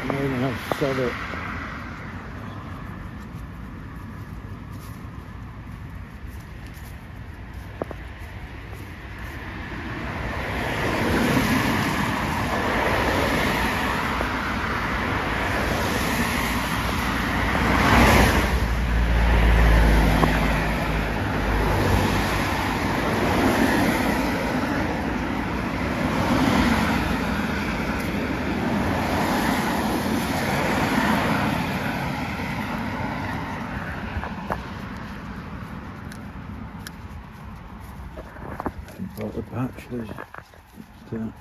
I've said it. Bought the patch, there's still.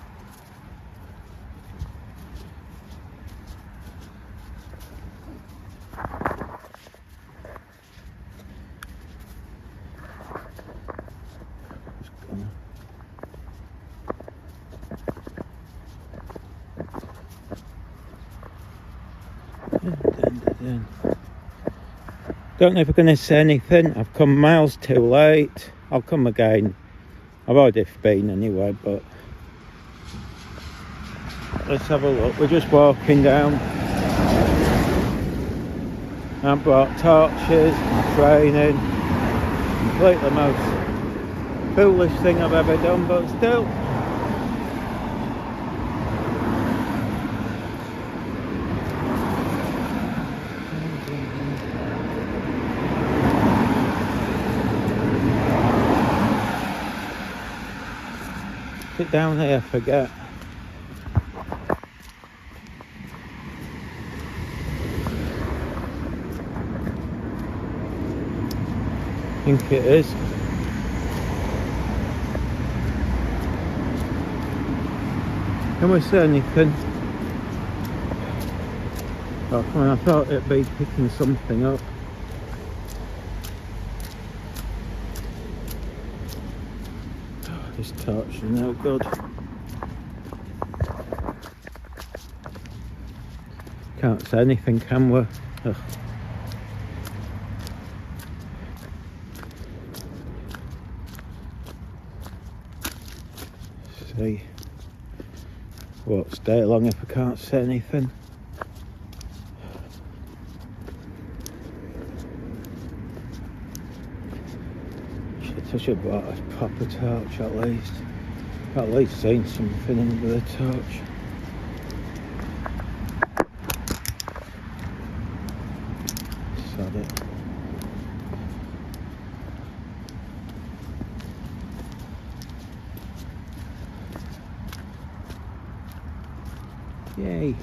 Don't know if I'm going to say anything. I've come miles too late. I'll come again. I've already been anyway, but let's have a look. We're just walking down. I brought torches, it's raining. Completely the most foolish thing I've ever done, but still. Sit down here, forget. I think it is. Can we say anything? Oh, come on, I thought it'd be picking something up. This torch is no good. Can't say anything, can we? Ugh. See. Won't stay long if I can't say anything. I should have bought a proper torch at least seen something under the torch. Sod it. Yay.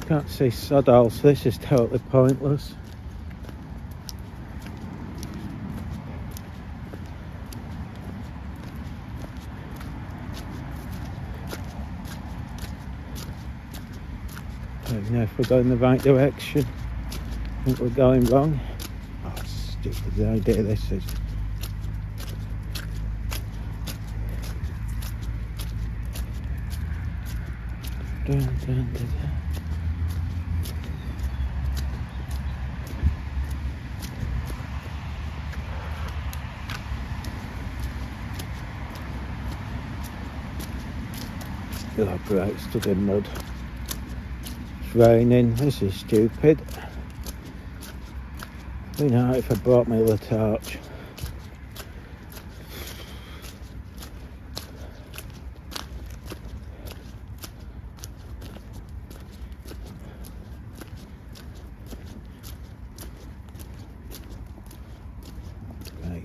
Can't see sod all, so this is totally pointless. I don't know if we're going the right direction. I think we're going wrong. Oh, stupid idea this is. Dun, dun, dun, dun. Oh, right, stood in mud. It's raining, this is stupid. You know, if I brought my little torch. Right.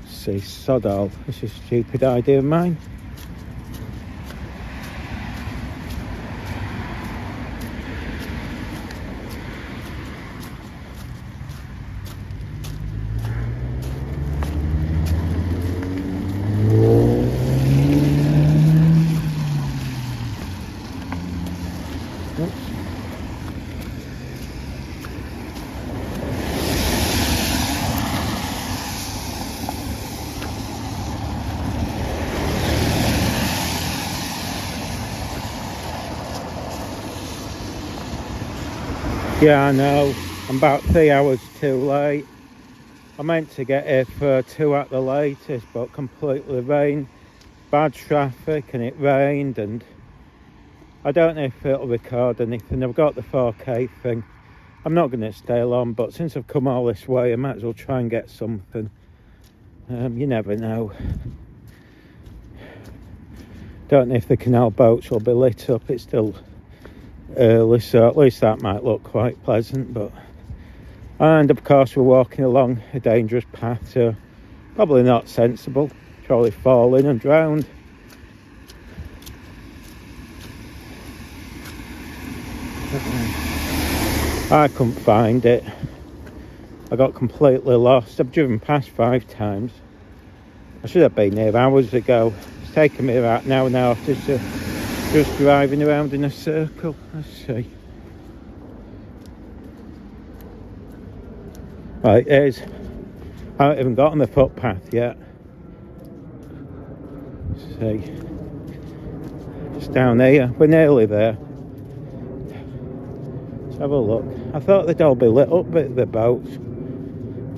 See, sod all. This is a stupid idea of mine. Yeah, I know. I'm about 3 hours too late. I meant to get here for 2 at the latest, but completely rained, bad traffic, and it rained, and I don't know if it'll record anything. I've got the 4K thing. I'm not going to stay long, but since I've come all this way, I might as well try and get something. You never know. Don't know if the canal boats will be lit up. It's still early, so at least that might look quite pleasant. But and of course we're walking along a dangerous path, so probably not sensible. Probably fall in and drowned. I couldn't find it. I got completely lost. I've driven past 5 times. I should have been here hours ago. It's taken me about an hour and a half just driving around in a circle. Let's see. Right, there's. I haven't even got on the footpath yet. Let's see. Just down here. We're nearly there. Let's have a look. I thought they'd all be lit up at the boats.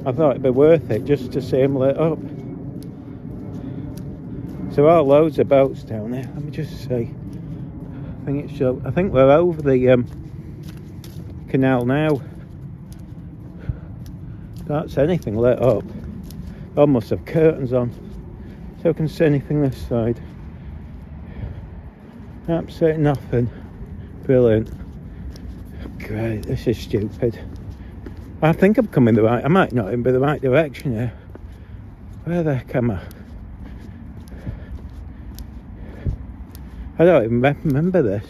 I thought it'd be worth it just to see them lit up. So there are loads of boats down there. Let me just see. I think we're over the canal now. Can't see anything lit up. Almost have curtains on, so I can see anything this side. Absolutely nothing. Brilliant. Great. This is stupid. I think I'm coming the right. I might not even be the right direction here. Where the heck am I? I don't even remember this.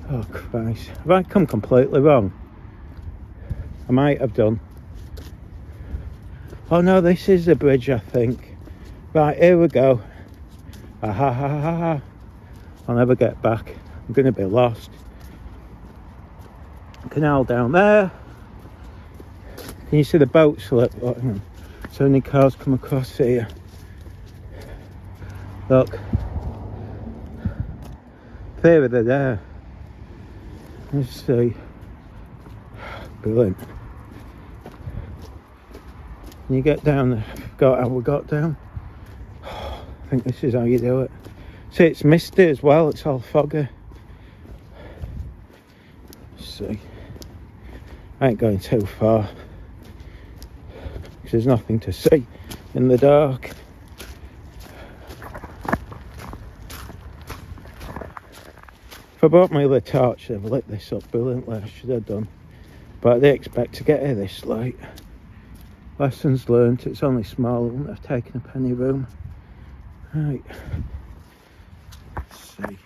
Oh Christ. Have I come completely wrong? I might have done. Oh no, this is the bridge, I think. Right, here we go. Ha ha ha ha ha. I'll never get back. I'm going to be lost. Canal down there. Can you see the boat slip? Oh, hang on. So many cars come across here. Look. There they're there. Let's see. Brilliant. Can you get down there? I forgot how we got down. I think this is how you do it. See, it's misty as well. It's all foggy. Let's see. I ain't going too far. Because there's nothing to see in the dark. If I brought my other torch, I'd have lit this up brilliantly. I should have done. But I didn't expect to get here this late. Lessons learnt. It's only small. I wouldn't have taken up any room. Right. Let's see.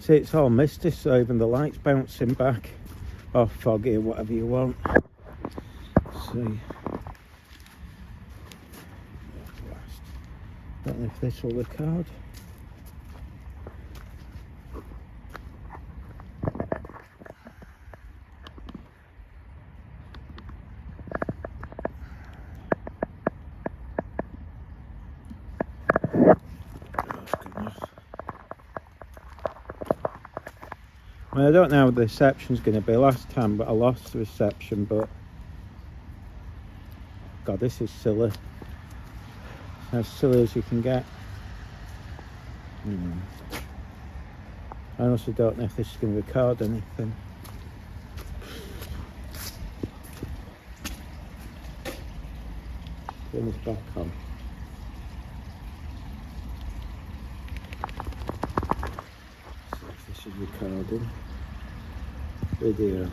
See, it's all misty, so even the light's bouncing back. Or foggy, or whatever you want. Let's see. Don't know if this will record. I don't know how the reception's going to be. Last time, but I lost the reception. But God, this is silly. As silly as you can get. I also don't know if this is going to record anything. Turn this back on. See if this is recording. Video.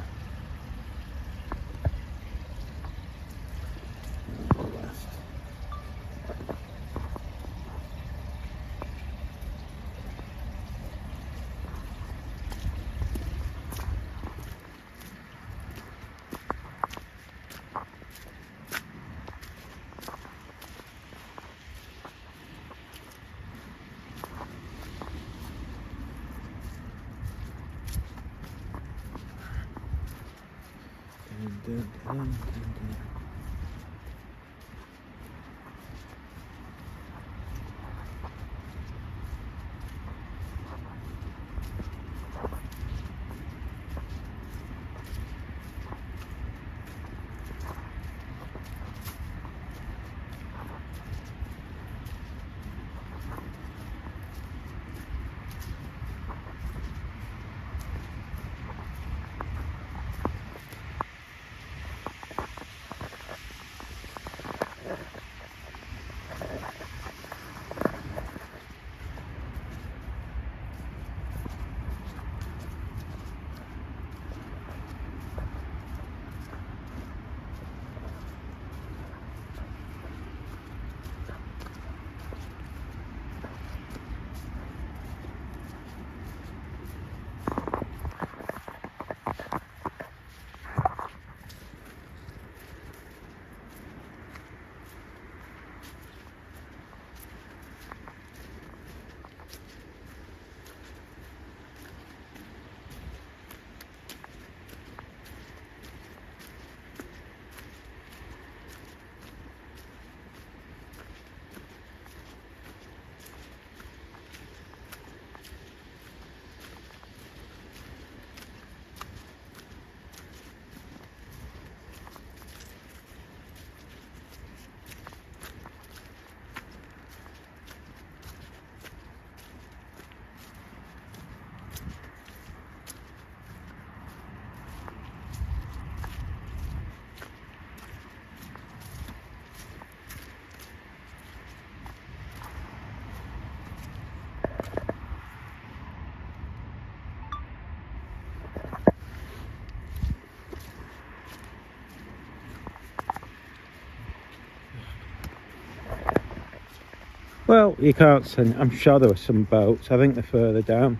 Well, you can't see. I'm sure there were some boats. I think they're further down.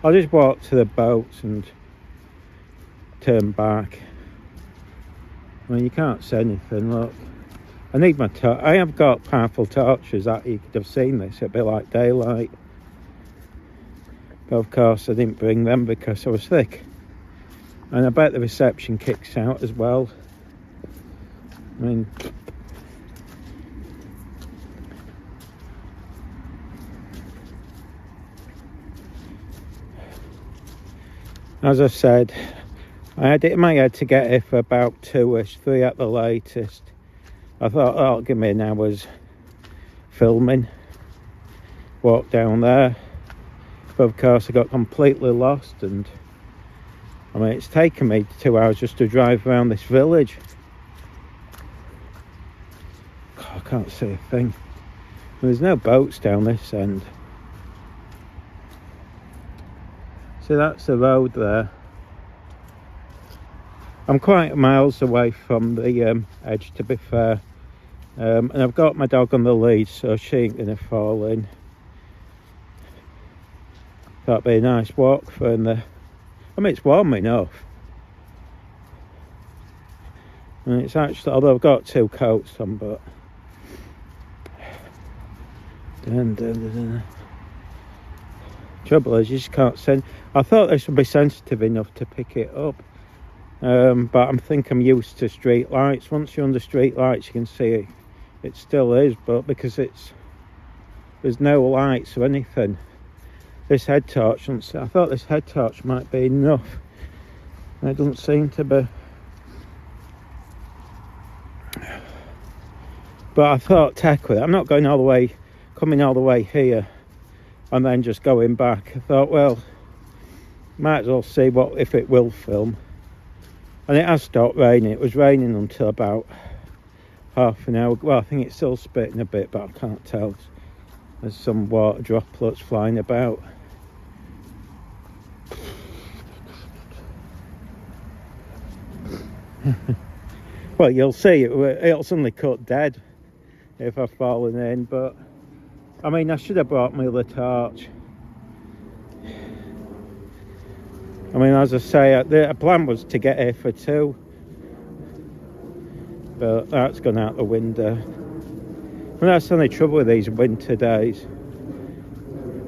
I'll just walk to the boats and turn back. I mean, you can't see anything. Look, I need my torch. I have got powerful torches that you could have seen this. It'd be like daylight. But of course, I didn't bring them because I was thick. And I bet the reception kicks out as well. I mean, as I said, I had it in my head to get here for about 2ish, 3 at the latest. I thought, oh, that'll give me an hour's filming. Walk down there. But of course I got completely lost, and I mean, it's taken me 2 hours just to drive around this village. God, I can't see a thing. There's no boats down this end. See, that's the road there. I'm quite miles away from the edge, to be fair. And I've got my dog on the lead, so she ain't going to fall in. That'd be a nice walk for the... I mean, it's warm enough. And it's actually... Although I've got 2 coats on, but... Trouble is, you just can't send... I thought this would be sensitive enough to pick it up. But I think I'm used to street lights. Once you're under street lights, you can see it. It still is, but because there's no lights or anything. This head torch, I thought this head torch might be enough. It doesn't seem to be. But I thought, heck with it. I'm not going all the way, coming all the way here, and then just going back. I thought, well, might as well see what if it will film. And it has stopped raining. It was raining until about half an hour. Well, I think it's still spitting a bit, but I can't tell. There's some water droplets flying about. Well, you'll see it'll suddenly cut dead if I've fallen in, but I mean, I should have brought my other torch. I mean, as I say, the plan was to get here for 2, but that's gone out the window. And that's the only trouble with these winter days.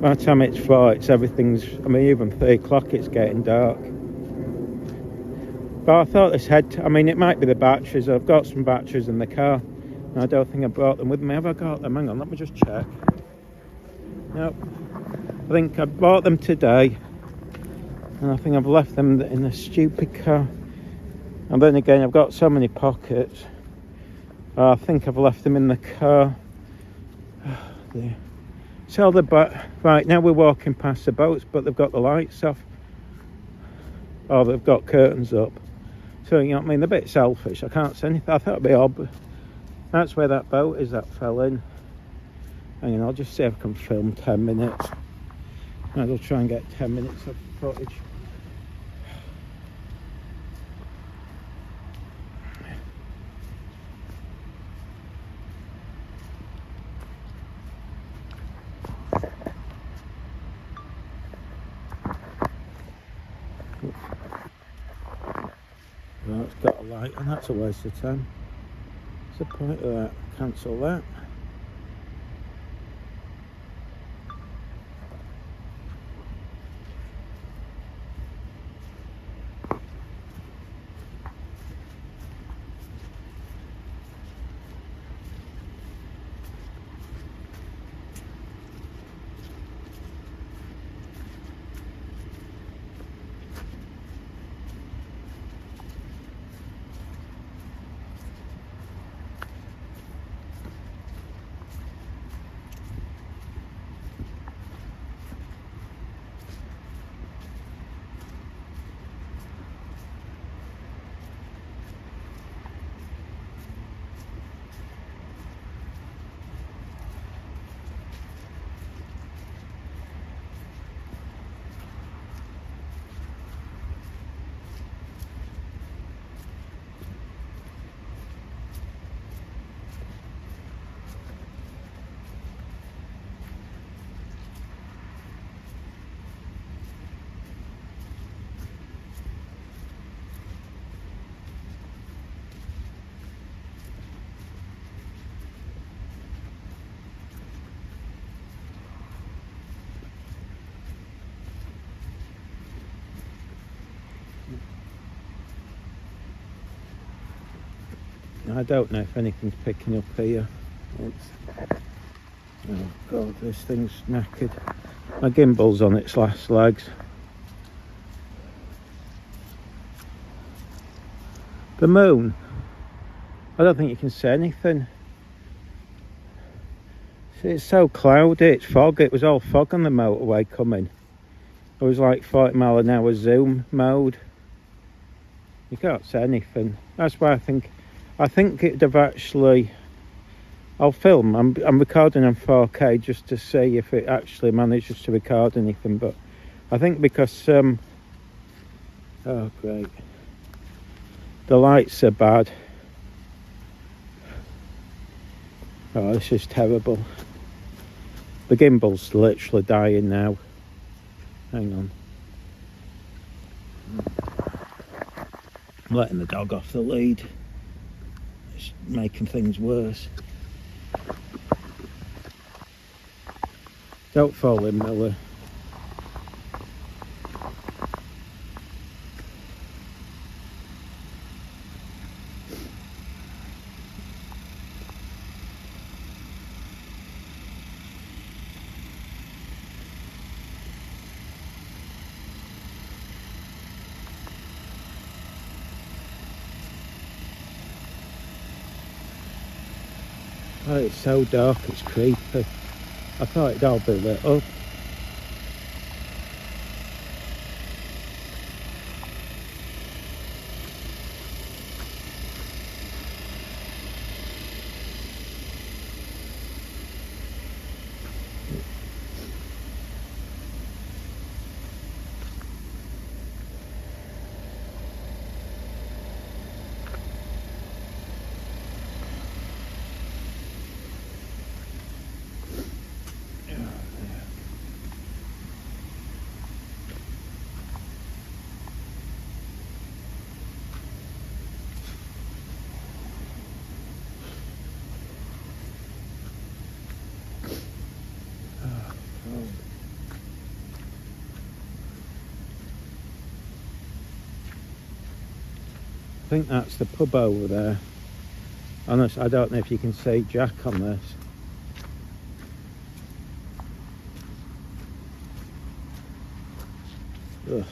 By the time it's 4, everything's, I mean, even 3 o'clock it's getting dark. But I thought this I mean, it might be the batteries. I've got some batteries in the car, and I don't think I brought them with me. Have I got them? Hang on, let me just check. Nope. I think I bought them today. And I think I've left them in the stupid car. And then again, I've got so many pockets. I think I've left them in the car. So right now we're walking past the boats, but they've got the lights off. Or they've got curtains up. So, you know what I mean? They're a bit selfish. I can't see anything. I thought it'd be odd. But that's where that boat is that fell in. Hang on, I'll just see if I can film 10 minutes. And I'll try and get 10 minutes of footage. Well, it's got a light, and that's a waste of time. What's the point of that? Cancel that. I don't know if anything's picking up here. Oh god, this thing's knackered. My gimbal's on its last legs. The moon, I don't think you can see anything. It's so cloudy, it's fog. It was all fog on the motorway coming. It was like 40 mile an hour zoom mode. You can't see anything. That's why I think it'd have actually, I'll film. I'm recording on 4K just to see if it actually manages to record anything. But I think because oh great, the lights are bad. Oh, this is terrible. The gimbal's literally dying now. Hang on. I'm letting the dog off the lead. It's making things worse. Don't fall in, Miller. Oh, it's so dark, it's creepy. I thought it'd all be lit up. I think that's the pub over there. Honestly, I don't know if you can see Jack on this. Ugh.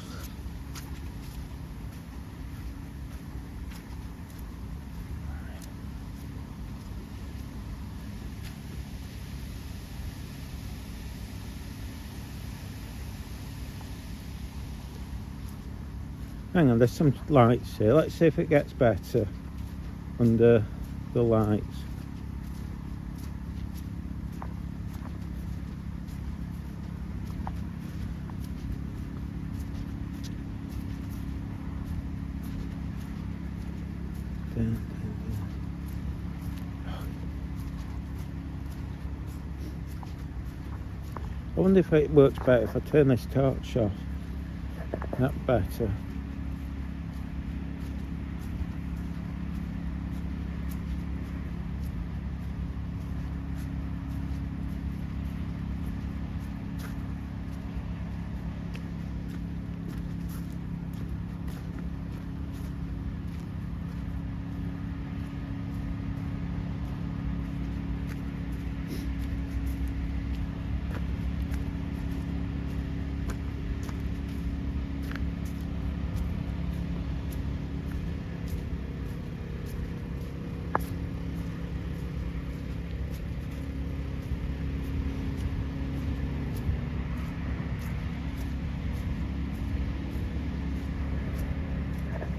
Hang on, there's some lights here. Let's see if it gets better under the lights. I wonder if it works better if I turn this torch off. That's better.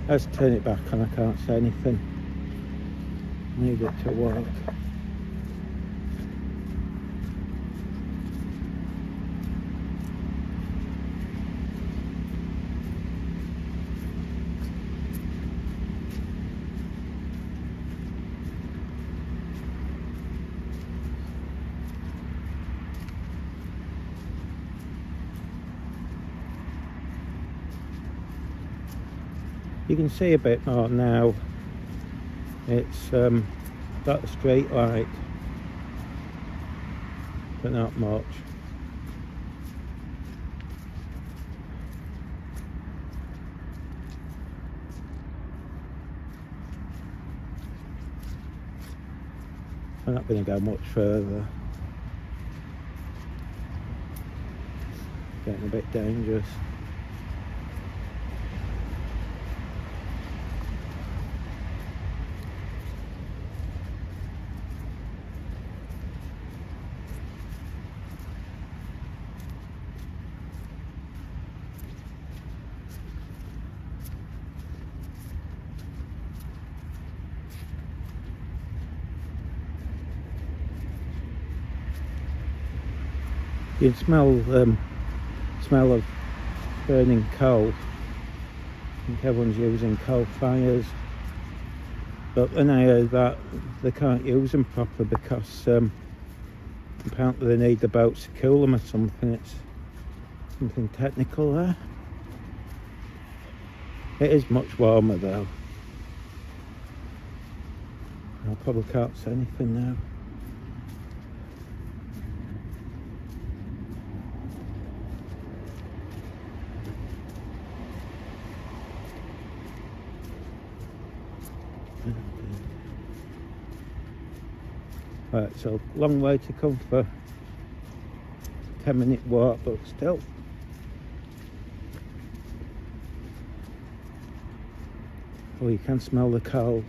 Let's turn it back on, I can't see anything. Need it to work. You can see a bit more now. It's got the street light, but not much. I'm not going to go much further. Getting a bit dangerous. You can smell of burning coal. I think everyone's using coal fires, but when I heard that they can't use them properly because apparently they need the boats to cool them or something. It's something technical there. It is much warmer though. I probably can't see anything now. Right, it's a long way to come for a 10-minute walk, but still. Oh, you can smell the coal.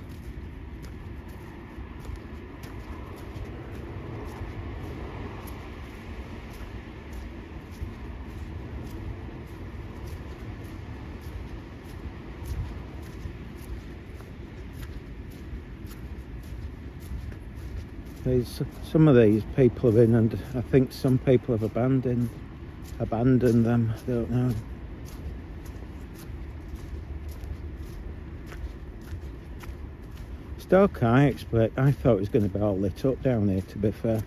Some of these people are in, and I think some people have abandoned them. I don't know. Stoke, I thought it was going to be all lit up down here, to be fair.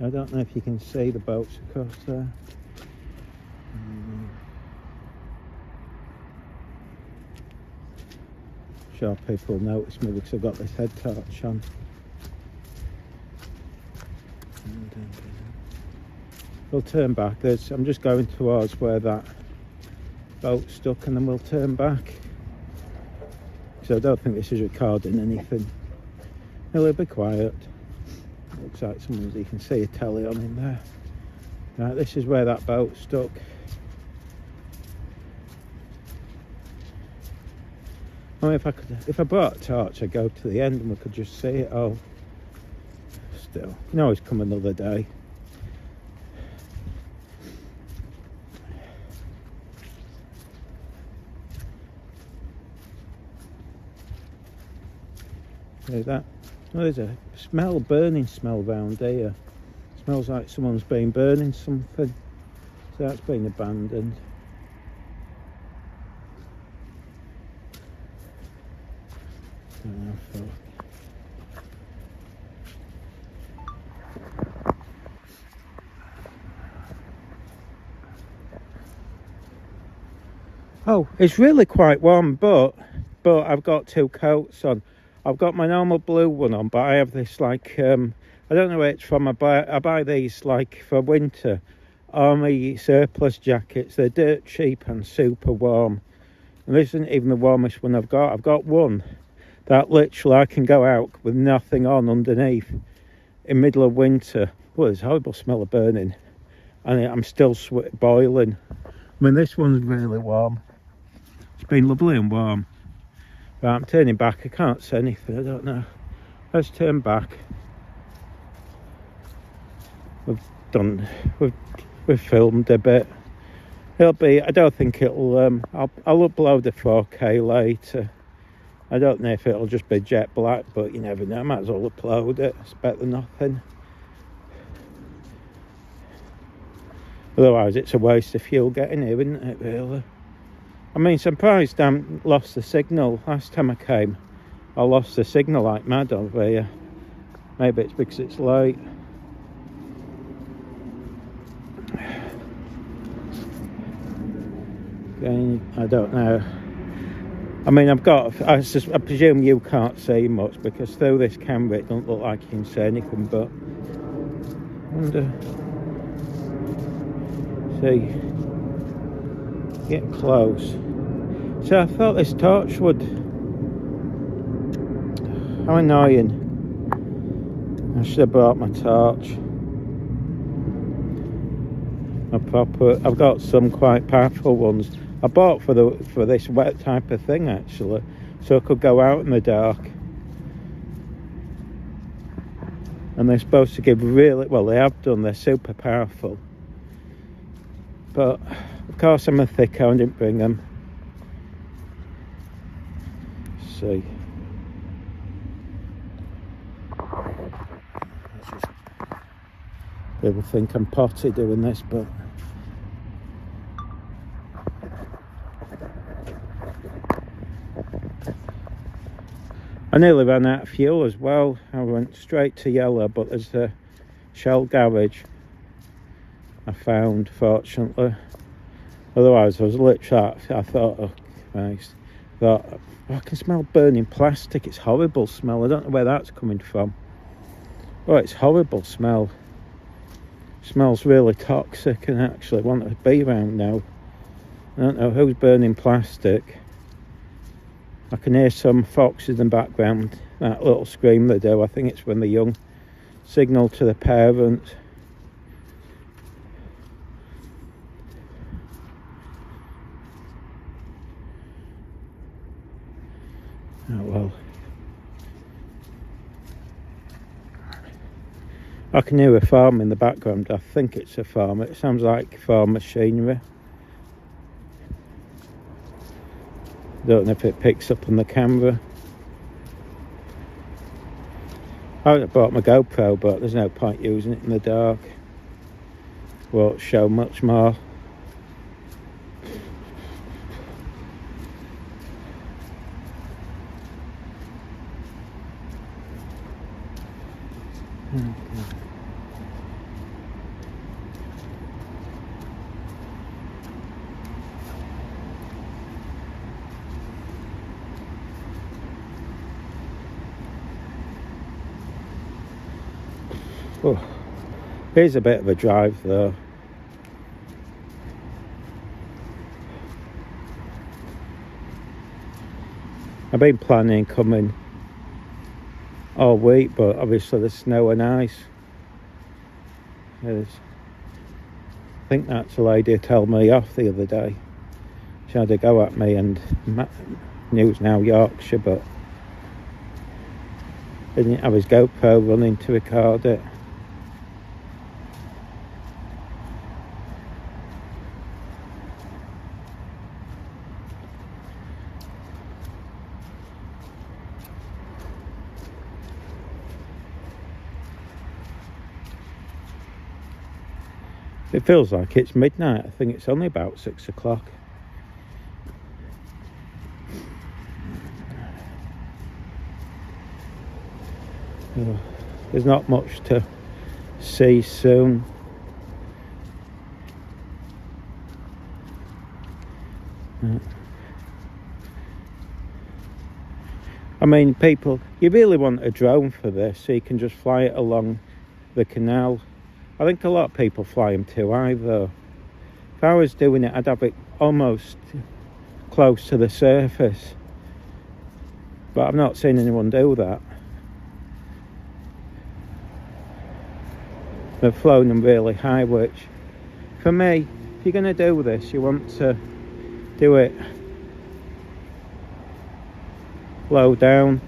I don't know if you can see the boats across there. Sure people notice me because I've got this head torch on. We'll turn back. I'm just going towards where that boat's stuck, and then we'll turn back. So I don't think this is recording anything. It'll be quiet. Looks like you can see a telly on in there. Right, this is where that boat's stuck. I mean, if I brought a torch, I'd go to the end and we could just see it all. Still, you can always come another day. There's that. Oh, there's a burning smell round here. Smells like someone's been burning something. So that's been abandoned. Oh, it's really quite warm, but I've got two coats on. I've got my normal blue one on, but I have this I don't know where it's from. I buy these for winter. Army surplus jackets. They're dirt cheap and super warm. And this isn't even the warmest one I've got. I've got one that literally I can go out with nothing on underneath in middle of winter. Well, there's a horrible smell of burning, and I'm still boiling. I mean, this one's really warm. It's been lovely and warm. Right, I'm turning back. I can't see anything. I don't know. Let's turn back. We've filmed a bit. I don't think it'll. I'll upload the 4K later. I don't know if it'll just be jet black, but you never know. I might as well upload it. It's better than nothing. Otherwise, it's a waste of fuel getting here, isn't it, really? I mean, surprised I haven't lost the signal. Last time I came, I lost the signal like mad over here. Maybe it's because it's late. Again, I don't know. I mean, I presume you can't see much because through this camera it doesn't look like you can see anything, but I wonder. See. Get close. So I thought this torch would... How annoying. I should have brought my torch. I've got some quite powerful ones. I bought for this wet type of thing actually, so I could go out in the dark. And they're supposed to give really, well they have done, they're super powerful. But of course I'm a thicko and didn't bring them. Let's see. People think I'm potty doing this, but I nearly ran out of fuel as well. I went straight to yellow, but there's a Shell garage I found, fortunately. Otherwise I was literally, I thought, oh Christ, oh, I can smell burning plastic. It's horrible smell. I don't know where that's coming from. Oh, it's horrible smell. Smells really toxic and actually want to be around now. I don't know who's burning plastic. I can hear some foxes in the background. That little scream they do, I think it's when they're young. Signal to the parents. Oh well. I can hear a farm in the background. I think it's a farm. It sounds like farm machinery. Don't know if it picks up on the camera. I haven't bought my GoPro, but there's no point using it in the dark. Won't show much more. Oh, here's a bit of a drive though. I've been planning coming all week, but obviously there's snow and ice. I think that's a lady who told me off the other day. She had a go at me, and News Now Yorkshire, but didn't have his GoPro running to record it. It feels like it's midnight. I think it's only about 6 o'clock. There's not much to see soon. I mean, people, you really want a drone for this, so you can just fly it along the canal. I think a lot of people fly them too high though. If I was doing it, I'd have it almost close to the surface. But I've not seen anyone do that. They've flown them really high, which, for me, if you're going to do this, you want to do it low down.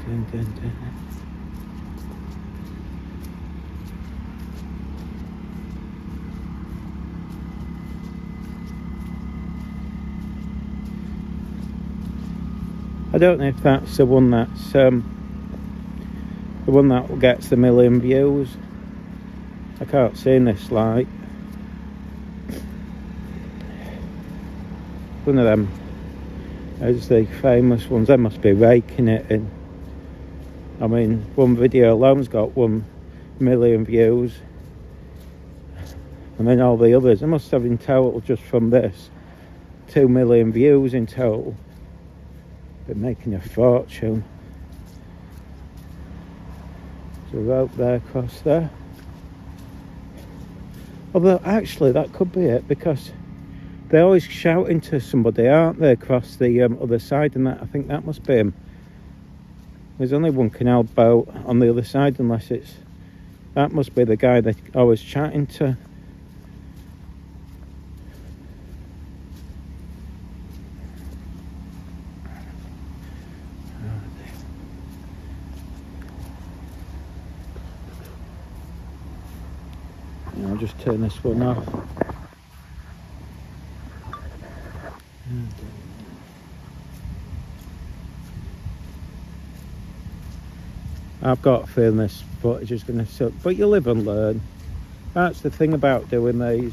Dun, dun, dun. I don't know if that's the one that's the one that gets the 1 million views. I can't see in this light. One of them is the famous ones. They must be raking it in. I mean, one video alone's got 1 million views, and then all the others, they must have in total, just from this, 2 million views in total. They're making a fortune. There's a rope there across there. Although actually that could be it, because they're always shouting to somebody, aren't they, across the other side, and that I think that must be him. There's only one canal boat on the other side, unless it's... That must be the guy they're always chatting to. I'll just turn this one off. I've got a feeling this footage is going to suck, but you live and learn. That's the thing about doing these.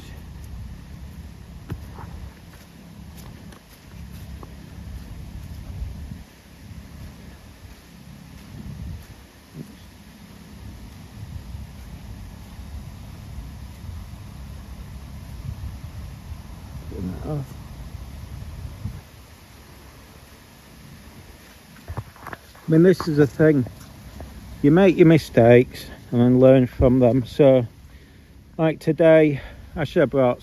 I mean, this is the thing. You make your mistakes and then learn from them. So, like today, I should have brought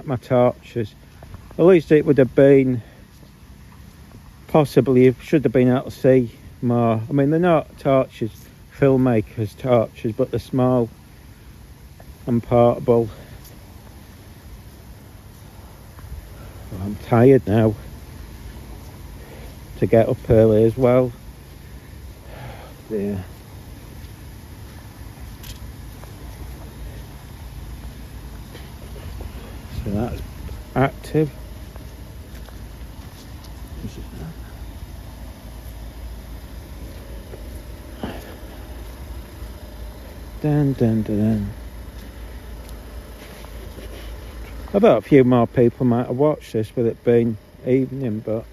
my torches. At least it would have been, possibly, you should have been able to see more. I mean, they're not torches, filmmakers' torches, but they're small and portable. Well, I'm tired now. To get up early as well. Yeah. So that's active. Dun dun dun dun. I thought a few more people might have watched this with it being evening, but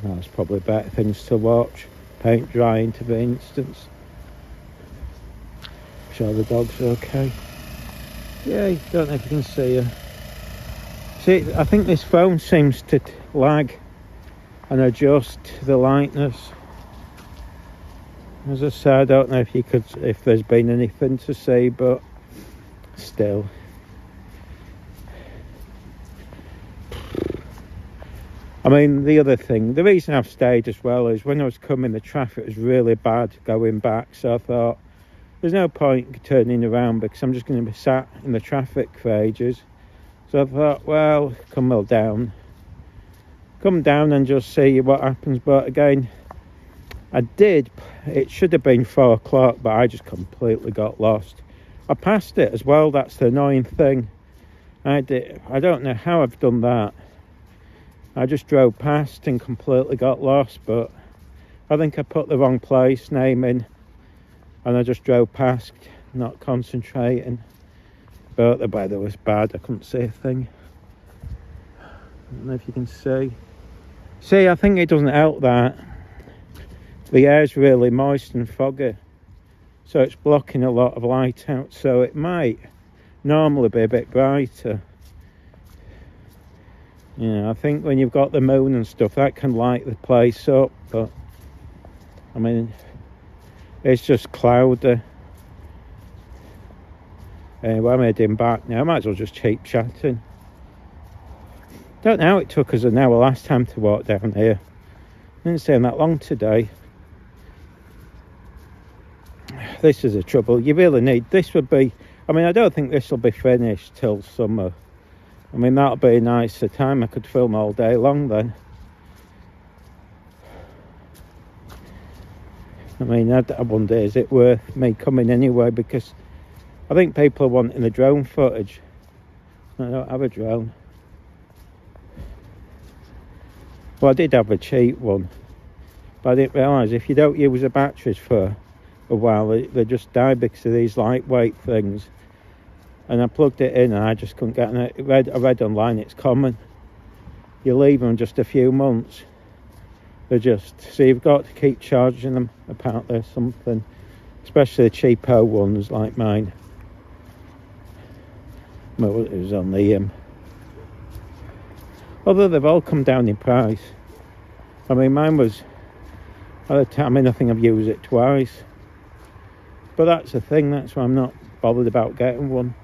there's probably better things to watch. Paint drying, for instance. Sure the dog's okay. Yeah, don't know if you can see her. See, I think this phone seems to lag and adjust the lightness. As I said, I don't know if there's been anything to see, but still. I mean, the other thing, the reason I've stayed as well is when I was coming, the traffic was really bad going back. So I thought, there's no point turning around because I'm just going to be sat in the traffic for ages. So I thought, well, come down and just see what happens. But again, I did. It should have been 4 o'clock, but I just completely got lost. I passed it as well. That's the annoying thing. I don't know how I've done that. I just drove past and completely got lost, but I think I put the wrong place name in and I just drove past, not concentrating. But the weather was bad, I couldn't see a thing. I don't know if you can see. See, I think it doesn't help that the air's really moist and foggy, so it's blocking a lot of light out, so it might normally be a bit brighter. Yeah, I think when you've got the moon and stuff, that can light the place up, but I mean, it's just cloudy. Anyway, I'm heading back now. I might as well just keep chatting. Don't know how it took us an hour last time to walk down here. Didn't seem that long today. This is the trouble. You really need, this would be, I mean, I don't think this will be finished till summer. I mean, that'll be a nicer time. I could film all day long then. I mean, I wonder, is it worth me coming anyway? Because I think people are wanting the drone footage. I don't have a drone. Well, I did have a cheap one, but I didn't realise if you don't use the batteries for a while, they just die because of these lightweight things. And I plugged it in and I just couldn't get it. I read online it's common. You leave them just a few months. They're just, so you've got to keep charging them apparently or something. Especially the cheapo ones like mine. Well, it was on the although they've all come down in price. I mean, mine was, at the time, I mean, I think I've used it twice. But that's the thing, that's why I'm not bothered about getting one.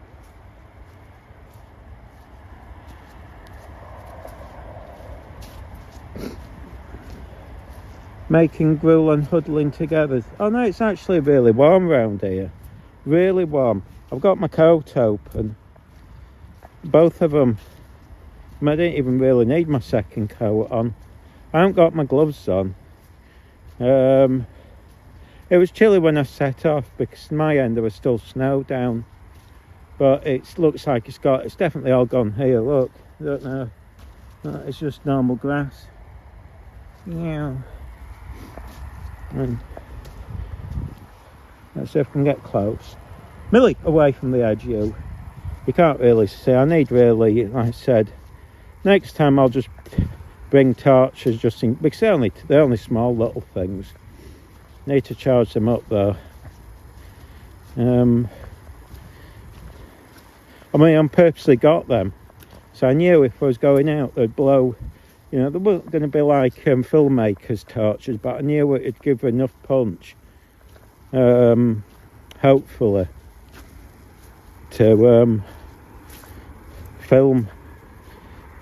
Making gruel and huddling together. Oh no, it's actually really warm around here. Really warm. I've got my coat open. Both of them. I didn't even really need my second coat on. I haven't got my gloves on. It was chilly when I set off because my end there was still snow down. But it looks like it's definitely all gone here, look. I don't know. It's just normal grass. Yeah. And let's see if I can get close. Millie, away from the edge, you. You can't really see. I need really, like I said, next time I'll just bring torches just in, because they're only small little things. Need to charge them up though. I mean, I purposely got them, so I knew if I was going out they'd blow. You know, they weren't going to be like filmmakers' torches, but I knew it'd give enough punch, hopefully, to film.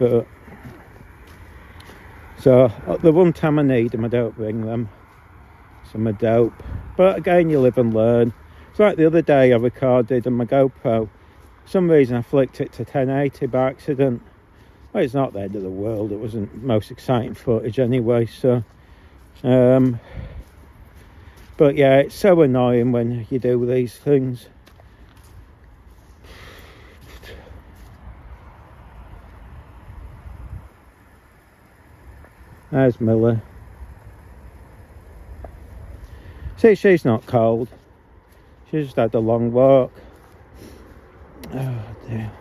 But so the one time I need them, I don't bring them. So I'm a dope. But again, you live and learn. It's like the other day I recorded on my GoPro. For some reason I flicked it to 1080 by accident. Well, it's not the end of the world. It wasn't the most exciting footage anyway. So, but yeah, it's so annoying when you do these things. There's Miller. See, she's not cold. She just had a long walk. Oh dear.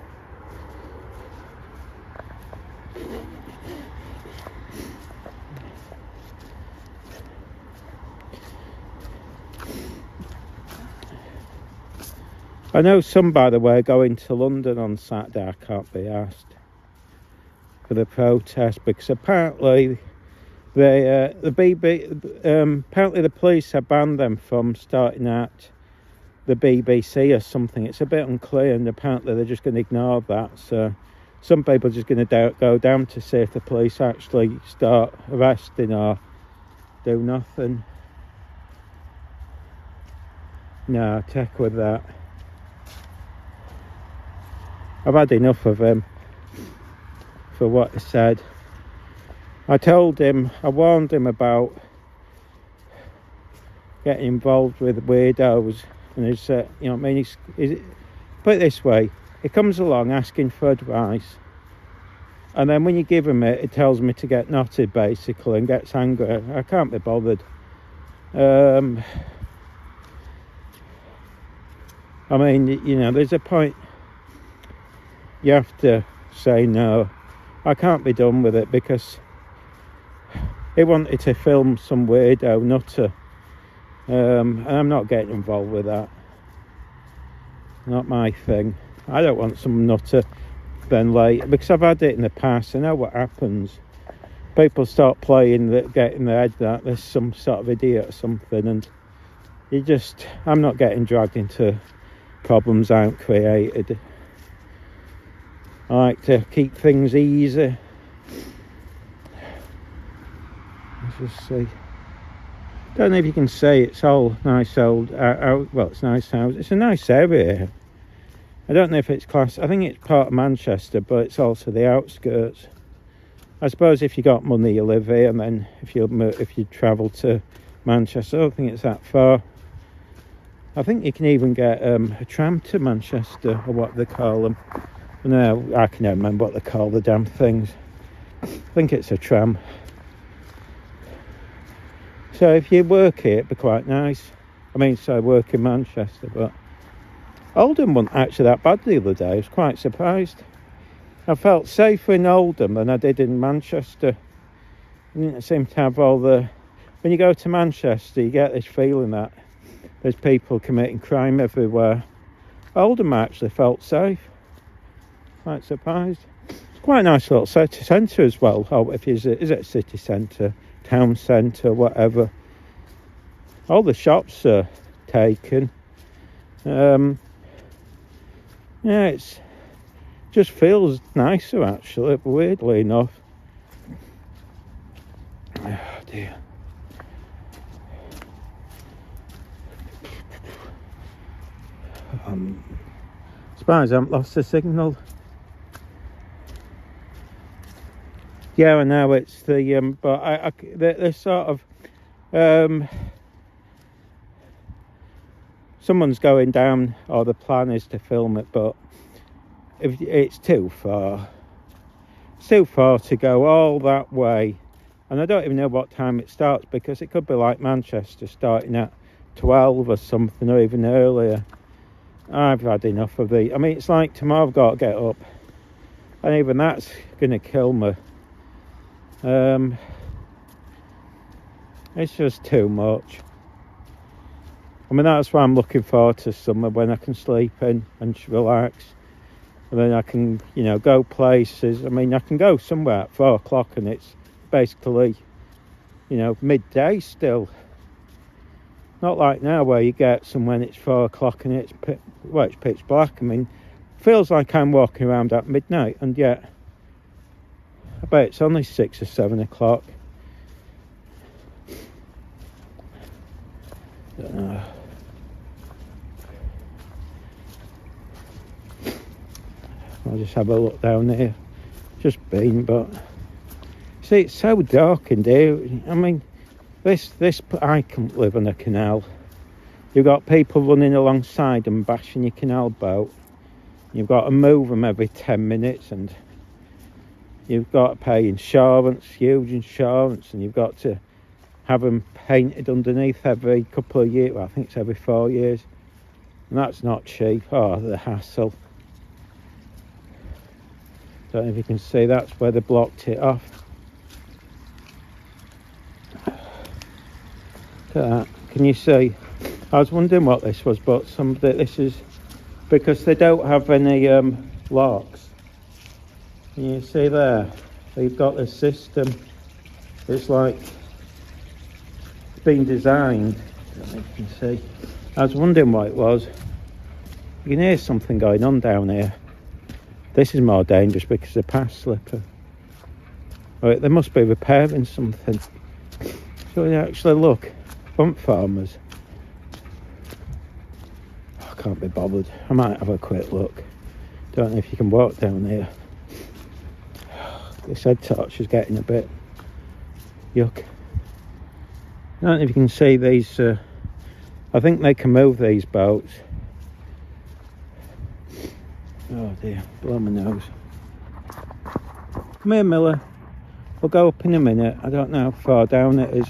I know some, by the way, are going to London on Saturday. I can't be asked for the protest because apparently apparently the police have banned them from starting at the BBC or something. It's a bit unclear, and apparently they're just going to ignore that. So some people are just going to go down to see if the police actually start arresting or do nothing. No, take with that. I've had enough of him for what he said. I warned him about getting involved with weirdos, and he's, you know what I mean, put it this way, he comes along asking for advice, and then when you give him it, it tells me to get knotted basically and gets angry. I can't be bothered. I mean, you know, there's a point you have to say no. I can't be done with it because he wanted to film some weirdo nutter, and I'm not getting involved with that. Not my thing. I don't want some nutter then later, because I've had it in the past. I know what happens. People start playing that, get in their head that there's some sort of idiot or something, and I'm not getting dragged into problems I haven't created. I like to keep things easy. Let's just see. Don't know if you can see, it's all nice old, well, it's nice house. It's a nice area. I don't know if it's class. I think it's part of Manchester, but it's also the outskirts. I suppose if you got money, you live here, and then if you travel to Manchester, I don't think it's that far. I think you can even get a tram to Manchester, or what they call them. No, I can't remember what they call the damn things. I think it's a tram. So if you work here, it'd be quite nice. I mean, so I work in Manchester, but Oldham wasn't actually that bad the other day. I was quite surprised. I felt safer in Oldham than I did in Manchester. I didn't seem to have all the... When you go to Manchester, you get this feeling that there's people committing crime everywhere. Oldham actually felt safe. Quite surprised. It's quite a nice little city centre as well. Oh, is it city centre, town centre, whatever. All the shops are taken. Yeah, it's just feels nicer actually, weirdly enough. Oh dear. Surprised I haven't lost the signal. Yeah, I know it's the but this sort of someone's going down, or the plan is to film it, but if it's too far. It's too far to go all that way, and I don't even know what time it starts, because it could be like Manchester, starting at 12 or something, or even earlier. I've had enough of the. I mean, it's like tomorrow I've got to get up, and even that's gonna kill me. It's just too much. I mean, that's why I'm looking forward to summer, when I can sleep in and relax, and then I can, go places. I mean, I can go somewhere at 4 o'clock and it's basically, midday still. Not like now where you get some when it's 4 o'clock and it's pitch black. I mean, feels like I'm walking around at midnight, and yet I bet it's only 6 or 7 o'clock. Don't know. I'll just have a look down here. Just been, but see, it's so dark in here. I mean, this I can't live on a canal. You've got people running alongside and bashing your canal boat. You've got to move them every 10 minutes, and you've got to pay insurance, huge insurance, and you've got to have them painted underneath every couple of years. Well, I think it's every 4 years, and that's not cheap. Oh, the hassle. Don't know if you can see, that's where they blocked it off. Look at that. Can you see? I was wondering what this was, but this is because they don't have any locks. Can you see there? They've got this system. It's like been designed. I don't know if you can see. I was wondering what it was. You can hear something going on down here. This is more dangerous because the path slipper. Right, they must be repairing something. So we actually look. Bump farmers. Oh, I can't be bothered. I might have a quick look. Don't know if you can walk down here. This head torch is getting a bit yuck. I don't know if you can see these. I think they can move these boats. Oh dear, blow my nose. Come here, Miller. We'll go up in a minute. I don't know how far down it is.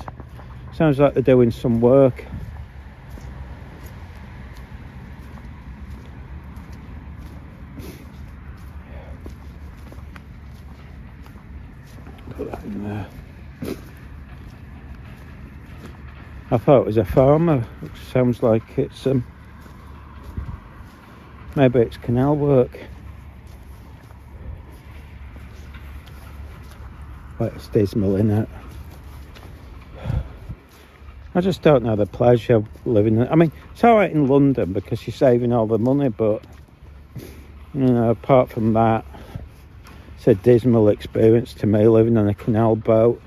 Sounds like they're doing some work. Put that in there. I thought it was a farmer. It sounds like it's maybe it's canal work. But it's dismal, innit? I just don't know the pleasure of living. I mean, it's alright in London because you're saving all the money, but apart from that, it's a dismal experience to me living on a canal boat.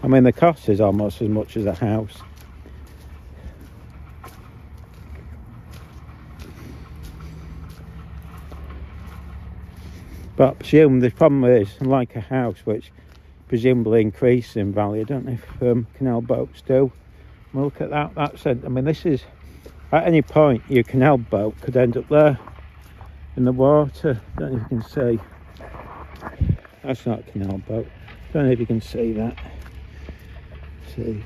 I mean, the cost is almost as much as a house. But I presume the problem is, unlike a house, which presumably increases in value, I don't know if canal boats do. Well, look at that. That's it. I mean, this is, at any point, your canal boat could end up there in the water. Don't know if you can see. That's not a canal boat. Don't know if you can see that. See.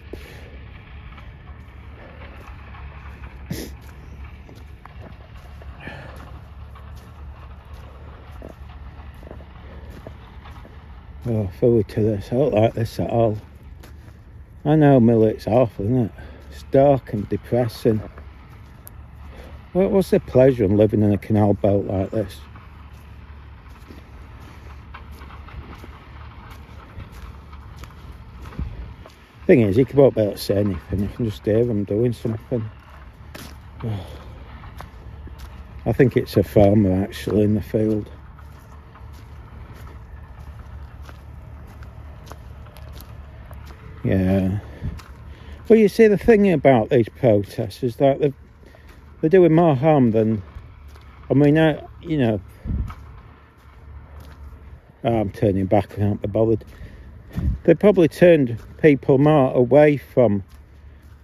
Oh, forward to this. I don't like this at all. I know, Millie, it's awful, isn't it? It's dark and depressing. What's the pleasure in living in a canal boat like this? Thing is, you won't be able to say anything. You can just hear them doing something. Oh. I think it's a farmer actually in the field. Yeah. Well, you see, the thing about these protests is that they're doing more harm than, I mean, you know, I'm turning back, I can't be bothered. They probably turned people more away from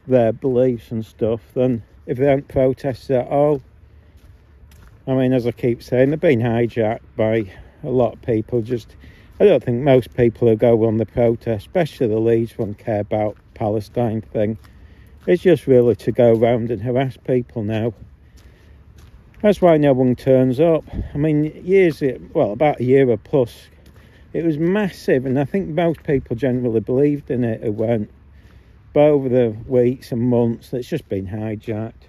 their beliefs and stuff than if they hadn't protested at all. I mean, as I keep saying, they've been hijacked by a lot of people. I don't think most people who go on the protest, especially the Leeds one, care about Palestine thing. It's just really to go around and harass people now. That's why no one turns up. I mean, about a year or plus, it was massive, and I think most people generally believed in it who went. But over the weeks and months, it's just been hijacked.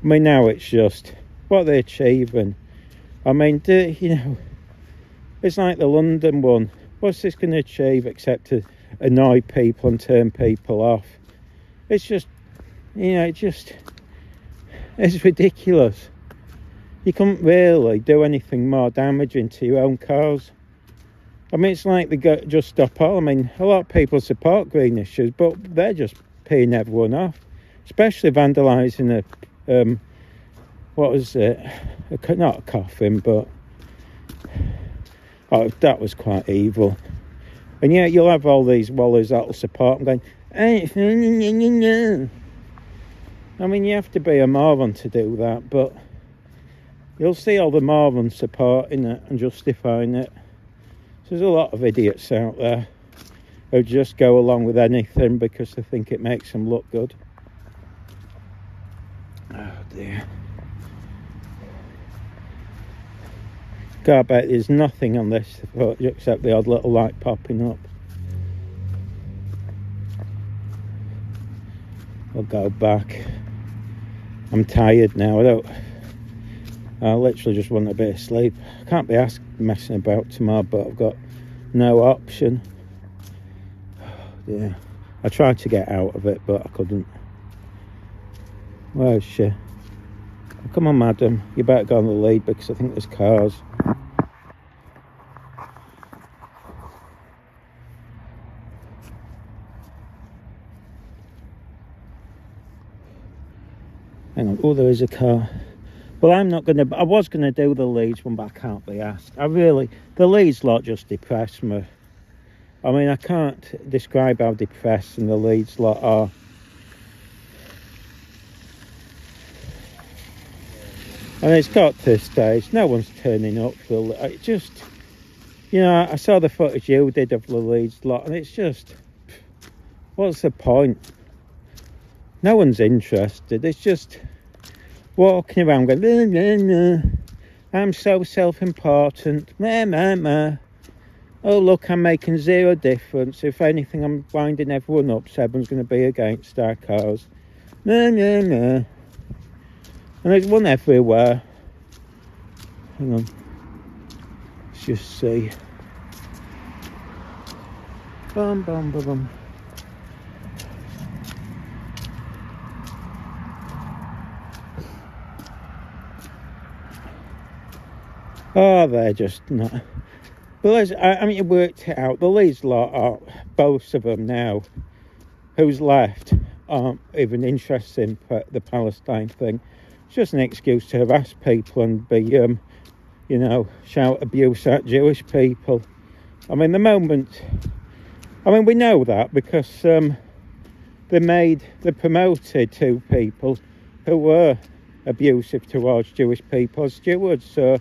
I mean, now it's just what they're achieving. I mean, it's like the London one. What's this going to achieve except to annoy people and turn people off? It's just, it's ridiculous. You couldn't really do anything more damaging to your own cause. I mean, it's like they just stop all. I mean, a lot of people support green issues, but they're just peeing everyone off, especially vandalising what was it? Not a coffin, but that was quite evil. And yet you'll have all these wallies that'll support them going, I mean, you have to be a moron to do that, but you'll see all the morons supporting it and justifying it. So there's a lot of idiots out there who just go along with anything because they think it makes them look good. Oh dear. God, I bet there's nothing on this except the odd little light popping up. I'll go back. I'm tired now. I literally just want a bit of sleep. I can't be asked messing about tomorrow, but I've got no option. Yeah, I tried to get out of it, but I couldn't. Where is she? Oh, come on, madam. You better go on the lead because I think there's cars. Hang on. Oh, there is a car. Well, I was going to do the Leeds one, but I can't be asked. The Leeds lot just depress me. I mean, I can't describe how depressing the Leeds lot are. And it's got to this stage, no one's turning up for it. Just, I saw the footage you did of the Leeds lot, and it's just, what's the point? No one's interested. It's just walking around going, nah, nah, nah. I'm so self-important, meh, meh, meh. Oh, look, I'm making zero difference. If anything, I'm winding everyone up, so everyone's going to be against our cause. Nah, nah, nah. And there's one everywhere. Hang on. Let's just see. Bum, bum, bum, bum. Oh, they're just not. But I mean, you worked it out. The Leeds lot are, both of them now, who's left, aren't even interested in the Palestine thing. It's just an excuse to harass people and be, shout abuse at Jewish people. I mean, we know that because they promoted two people who were abusive towards Jewish people as stewards, so,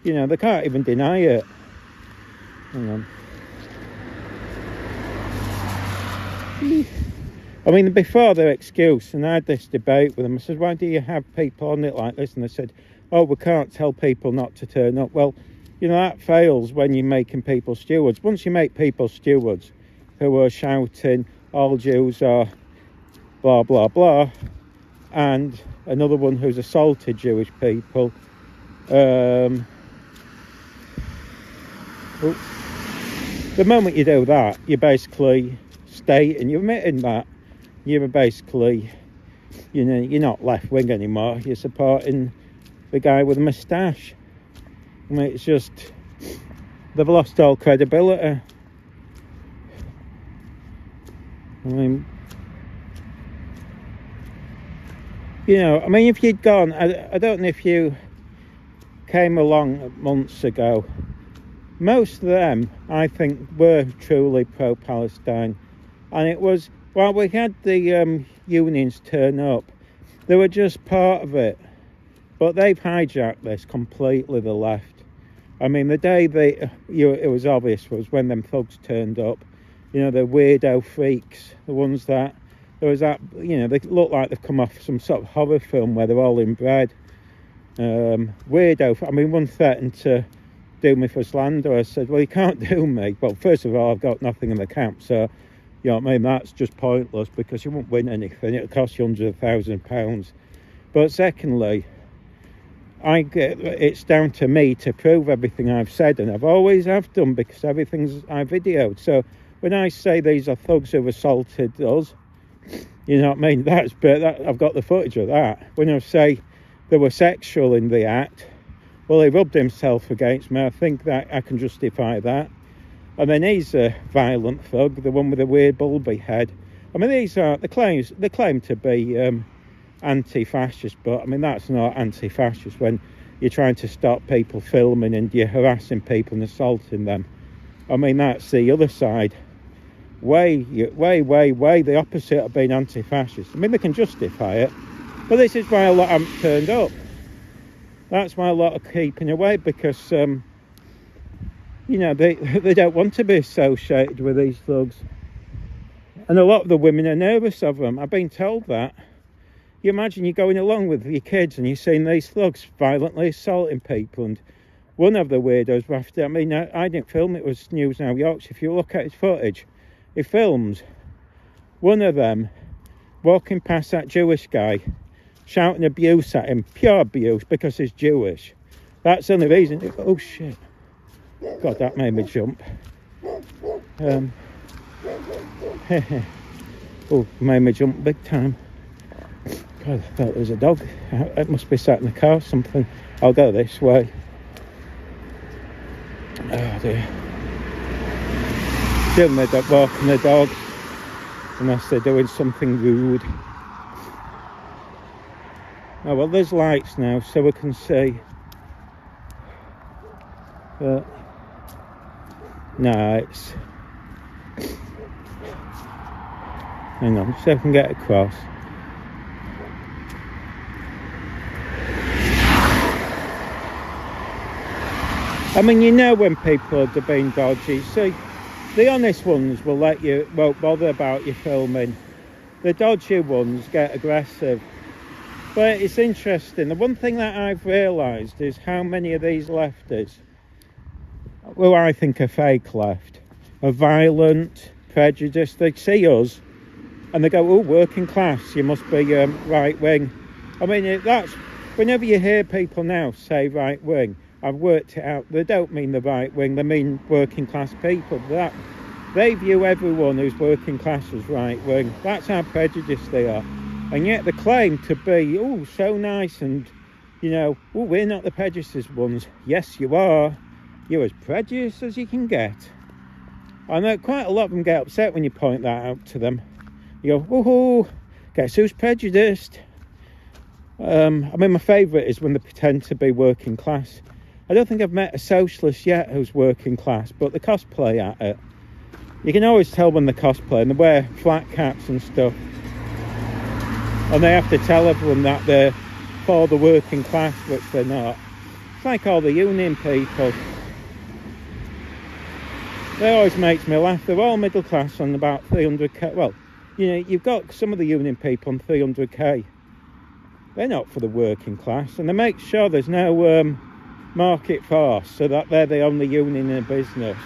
they can't even deny it. Hang on. I mean, before their excuse, and I had this debate with them, I said, why do you have people on it like this? And they said, oh, we can't tell people not to turn up. Well, that fails when you're making people stewards. Once you make people stewards who are shouting, all Jews are blah, blah, blah, and another one who's assaulted Jewish people, the moment you do that, you're basically stating, you're admitting that you're basically you know, you're not left-wing anymore. You're supporting the guy with a moustache. I mean, it's just, they've lost all credibility. I mean, you know, I mean, if you'd gone, I don't know if you came along months ago, most of them, I think, were truly pro-Palestine. And it was, while we had the unions turn up, they were just part of it. But they've hijacked this completely, the left. I mean, the day it was obvious was when them thugs turned up. You know, the weirdo freaks, the ones that, there was that, you know, they look like they've come off some sort of horror film where they're all inbred. Weirdo, I mean, one threatened to do me for slander. I said, well, you can't do me. Well, first of all, I've got nothing in the camp, so, you know what I mean, that's just pointless because you won't win anything. It'll cost you £100,000. But secondly, it's down to me to prove everything I've said, and I've always have done because everything's I videoed. So when I say these are thugs who've assaulted us, you know what I mean, I've got the footage of that. When I say they were sexual in the act, well, he rubbed himself against me. I think that I can justify that. And then he's a violent thug, the one with the weird bulby head. I mean, these are they claim to be anti-fascist, but I mean, that's not anti-fascist when you're trying to stop people filming and you're harassing people and assaulting them. I mean, that's the other side. Way the opposite of being anti-fascist. I mean, they can justify it, but this is why a lot haven't turned up. That's why a lot are keeping away, because you know, they don't want to be associated with these thugs, and a lot of the women are nervous of them. I've been told that. You imagine you're going along with your kids and you're seeing these thugs violently assaulting people, and one of the weirdos after, I mean, I didn't film it, it was News Now Yorkshire. If you look at his footage, he films one of them walking past that Jewish guy, shouting abuse at him, pure abuse, because he's Jewish. That's the only reason. Oh shit, God, that made me jump. Oh, made me jump big time. God, I thought there was a dog. It must be sat in the car or something. I'll go this way. Oh dear. Shouldn't they walking the dogs unless they're doing something rude. Oh well, there's lights now so we can see. But no, it's, hang on, so I can get across. I mean, you know when people are being dodgy. See, the honest ones won't bother about you filming. The dodgy ones get aggressive. But it's interesting. The one thing that I've realised is how many of these lefties, who I think are fake left, are violent, prejudiced. They see us and they go, oh, working class, you must be right wing. I mean, that's, whenever you hear people now say right wing, I've worked it out, they don't mean the right wing, they mean working class people. They view everyone who's working class as right wing. That's how prejudiced they are. And yet they claim to be, oh, so nice, and, you know, oh, we're not the prejudiced ones. Yes, you are. You're as prejudiced as you can get. I know quite a lot of them get upset when you point that out to them. You go, woohoo, guess who's prejudiced? I mean, my favourite is when they pretend to be working class. I don't think I've met a socialist yet who's working class, but they cosplay at it. You can always tell when they cosplay, and they wear flat caps and stuff. And they have to tell everyone that they're for the working class, which they're not. It's like all the union people. They always makes me laugh. They're all middle class on about 300k. Well, you know, you've got some of the union people on 300k. They're not for the working class, and they make sure there's no market force, so that they're the only union in the business.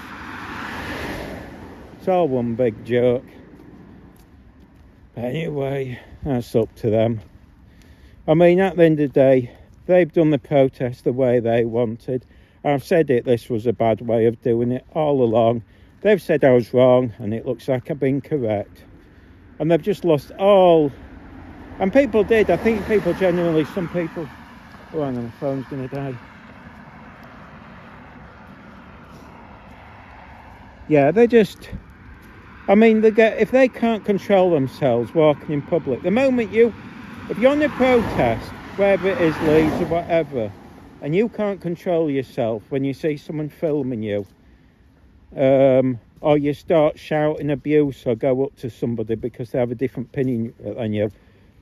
It's all one big joke. Anyway, that's up to them. I mean, at the end of the day, they've done the protest the way they wanted. I've said it, this was a bad way of doing it all along. They've said I was wrong, and it looks like I've been correct. And they've just lost all And people did. I think people generally, some people... Oh, hang on, the phone's going to die. Yeah, they just... I mean, if they can't control themselves walking in public, the moment if you're on a protest, wherever it is, Leeds or whatever, and you can't control yourself when you see someone filming you, or you start shouting abuse or go up to somebody because they have a different opinion than you,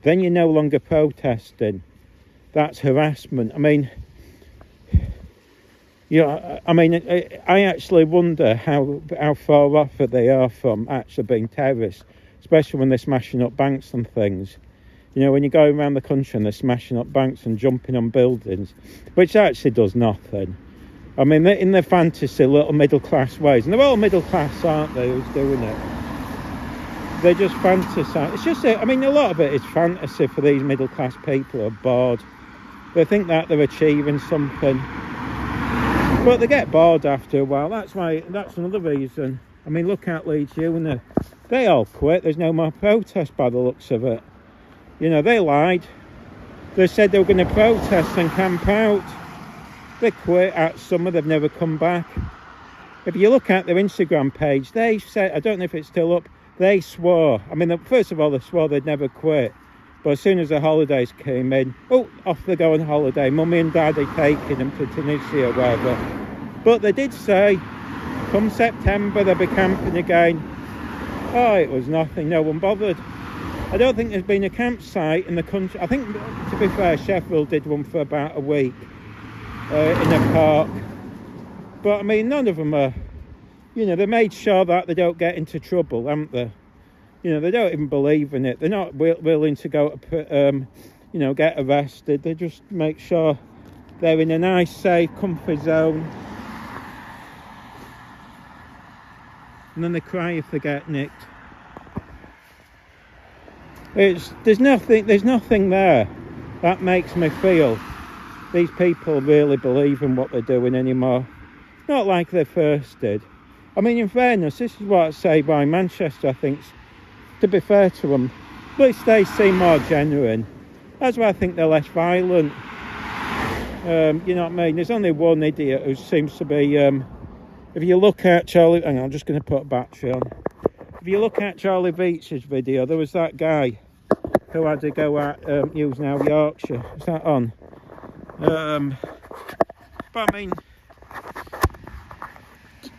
then you're no longer protesting. That's harassment. I mean, I actually wonder how far off they are from actually being terrorists, especially when they're smashing up banks and things. You know, when you're going around the country and they're smashing up banks and jumping on buildings, which actually does nothing. I mean, they're in their fantasy little middle-class ways. And they're all middle-class, aren't they, who's doing it? They just fantasise. It's just, a lot of it is fantasy for these middle-class people who are bored. They think that they're achieving something. But they get bored after a while. That's another reason. I mean, look at Leeds Uni. They all quit. There's no more protest by the looks of it. You know, they lied. They said they were going to protest and camp out. They quit at summer, they've never come back. If you look at their Instagram page, they said, I don't know if it's still up, they swore. I mean, first of all, they swore they'd never quit. But as soon as the holidays came in, off they go on holiday. Mummy and Daddy taking them to Tunisia or wherever. But they did say, come September, they'll be camping again. Oh, it was nothing, no one bothered. I don't think there's been a campsite in the country. I think, to be fair, Sheffield did one for about a week. In a park, but I mean, none of them are, they made sure that they don't get into trouble, haven't they? They don't even believe in it. They're not willing to go to, get arrested. They just make sure they're in a nice, safe, comfy zone, and then they cry if they get nicked. There's nothing there that makes me feel these people really believe in what they're doing anymore. Not like they first did. I mean, in fairness, this is what I say by Manchester, I think, to be fair to them, at least they seem more genuine. That's why I think they're less violent. You know what I mean? There's only one idiot who seems to be, if you look at Charlie, hang on, I'm just going to put a battery on. If you look at Charlie Beach's video, there was that guy who had to go at using our Yorkshire. Is that on? But I mean,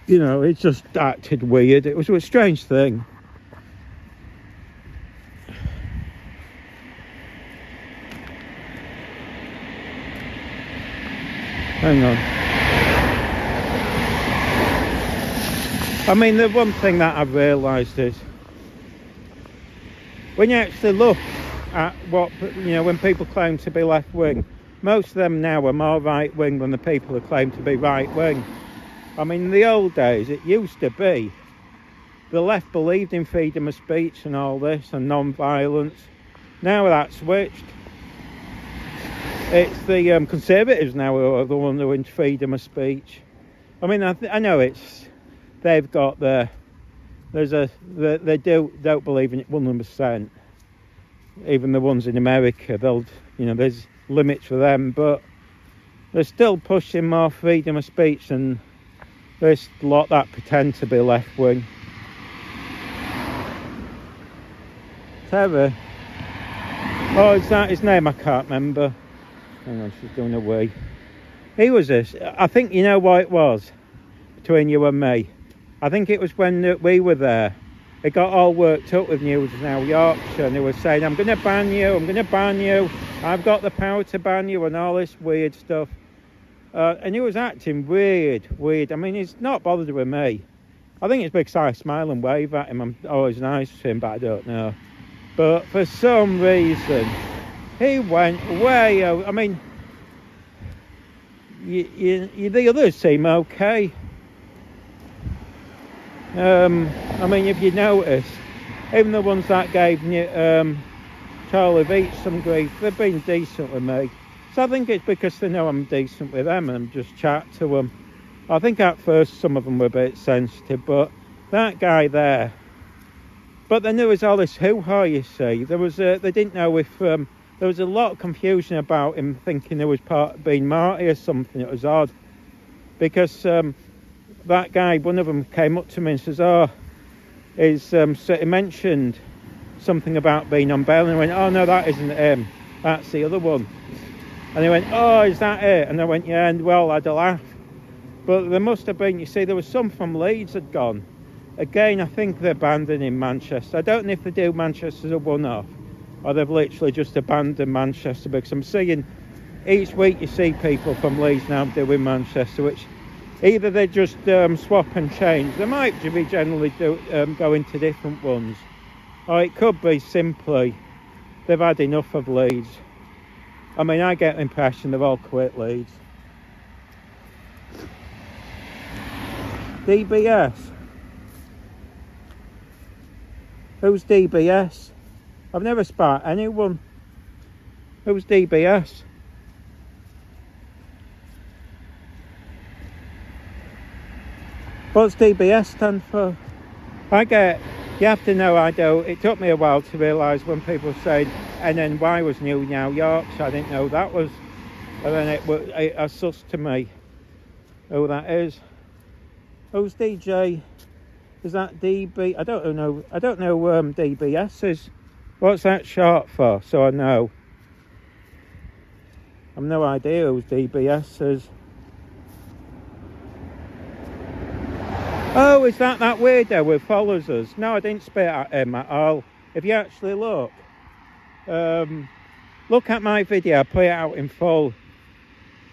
it just acted weird. It was a strange thing. Hang on. I mean, the one thing that I've realised is when you actually look at what, when people claim to be left-wing, most of them now are more right-wing than the people who claim to be right-wing. I mean, in the old days, it used to be the left believed in freedom of speech and all this, and non-violence. Now that's switched. It's the Conservatives now who are the ones who are in freedom of speech. I mean, I know they've got they don't believe in it 100%. Even the ones in America, there's limits for them, but they're still pushing more freedom of speech than this lot that pretend to be left wing. Terry. Oh, is that his name? I can't remember. Hang on, she's doing a wee. He was this. I think you know what it was between you and me. I think it was when we were there. It got all worked up with News Now Yorkshire, and they were saying, I'm going to ban you, I've got the power to ban you, and all this weird stuff. And he was acting weird. I mean, he's not bothered with me. I think it's because I smile and wave at him. I'm always nice to him, but I don't know. But for some reason, he went way over. I mean, the others seem okay. I mean, if you notice, even the ones that gave Charlie Beach some grief, they've been decent with me. So I think it's because they know I'm decent with them and just chat to them. I think at first some of them were a bit sensitive, but that guy there, But then there was all this hoo-ha, you see. There was they didn't know if there was a lot of confusion about him, thinking there was part being Marty or something. It was odd because that guy, one of them, came up to me and says, "Oh, so he mentioned something about being on bail," and I went, "Oh no, that isn't him. That's the other one." And he went, "Oh, is that it?" And I went, "Yeah." And well, I had a laugh. But there must have been, you see, there was some from Leeds had gone. Again, I think they're abandoning Manchester. I don't know if they do Manchester as a one-off, or they've literally just abandoned Manchester, because I'm seeing each week you see people from Leeds now doing Manchester, which either they just swap and change. They might be generally going to different ones, or it could be simply they've had enough of Leeds. I mean, I get the impression they've all quit Leeds. DBS. Who's DBS? I've never sparked anyone. Who's DBS? What's DBS stand for? You have to know I don't. It took me a while to realise when people said NNY was New Now Yorkshire. I didn't know that was. And then it sussed to me who that is. Who's DJ? Is that DB? I don't know DBS is. What's that short for? So I know. I've no idea who's DBS is. Oh, is that weirdo who follows us? No, I didn't spit at him at all. If you actually look at my video, I put it out in full.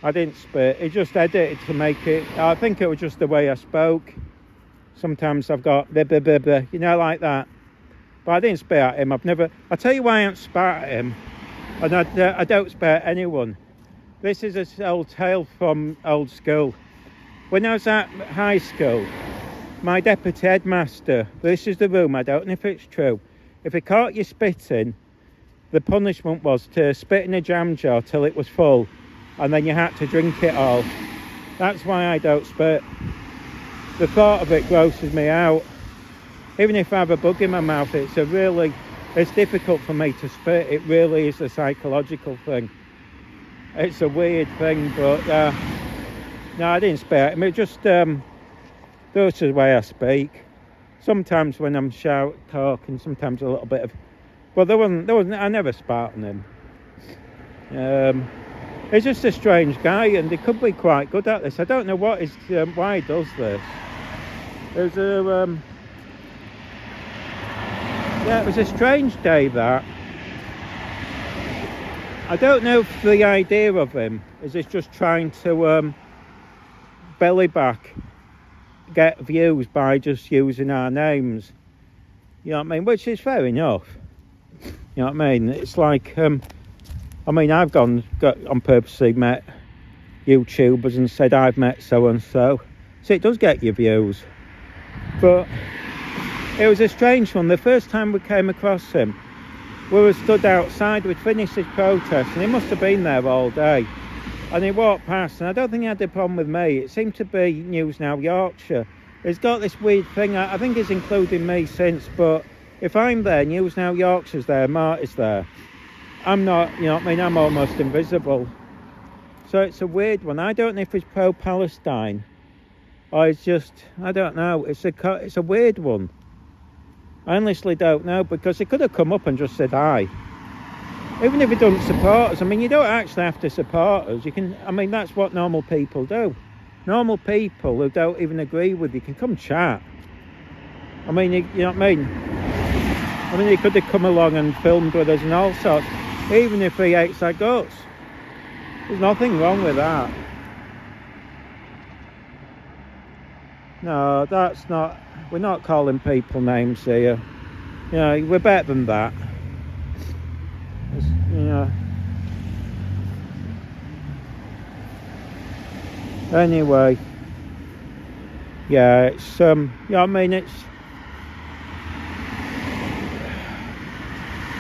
I didn't spit. It just edited to make it. I think it was just the way I spoke. Sometimes I've got blah, blah, blah, blah, you know, like that. But I didn't spit at him. I'll tell you why I haven't spat at him. And I don't spit at anyone. This is an old tale from old school. When I was at high school, my deputy headmaster, this is the room, I don't know if it's true. If he caught you spitting, the punishment was to spit in a jam jar till it was full, and then you had to drink it all. That's why I don't spit. The thought of it grosses me out. Even if I have a bug in my mouth, it's difficult for me to spit. It really is a psychological thing. It's a weird thing, but no, I didn't spit at him. It just that's the way I speak. Sometimes when I'm talking, sometimes a little bit of. Well, there wasn't. I never spat on him. He's just a strange guy, and he could be quite good at this. I don't know why he does this. It was a strange day that. I don't know if the idea of him is he's just trying to belly back, get views by just using our names. You know what I mean? Which is fair enough. You know what I mean? It's like, I've gone on purposely met YouTubers and said I've met so and so. So it does get you views. But it was a strange one. The first time we came across him, we were stood outside, we'd finished his protest, and he must have been there all day. And he walked past, and I don't think he had a problem with me. It seemed to be News Now Yorkshire. He's got this weird thing, I think he's including me since, but if I'm there, News Now Yorkshire's there, Marty's there. I'm not, you know what I mean, I'm almost invisible. So it's a weird one. I don't know if he's pro-Palestine, or it's just, I don't know, it's a weird one. I honestly don't know, because he could have come up and just said hi. Even if he doesn't support us, I mean, you don't actually have to support us. You can, I mean, that's what normal people do. Normal people who don't even agree with you can come chat. I mean, you know what I mean? I mean, he could have come along and filmed with us and all sorts, even if he hates our guts. There's nothing wrong with that. No, that's not, we're not calling people names here. You know, we're better than that. You know. Anyway, yeah, it's you know what I mean, it's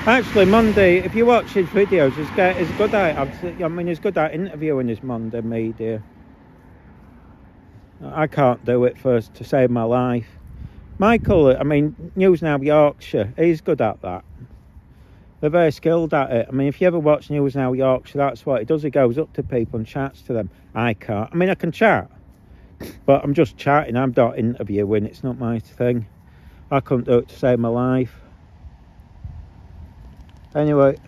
actually Monday. If you watch his videos, he's good at. I mean, he's good at interviewing his Monday media. I can't do it first to save my life. Michael, I mean, News Now Yorkshire, he's good at that. They're very skilled at it. I mean, if you ever watch News Now Yorkshire, that's what he does. He goes up to people and chats to them. I can't. I mean, I can chat, but I'm just chatting. I'm not interviewing. It's not my thing. I couldn't do it to save my life. Anyway,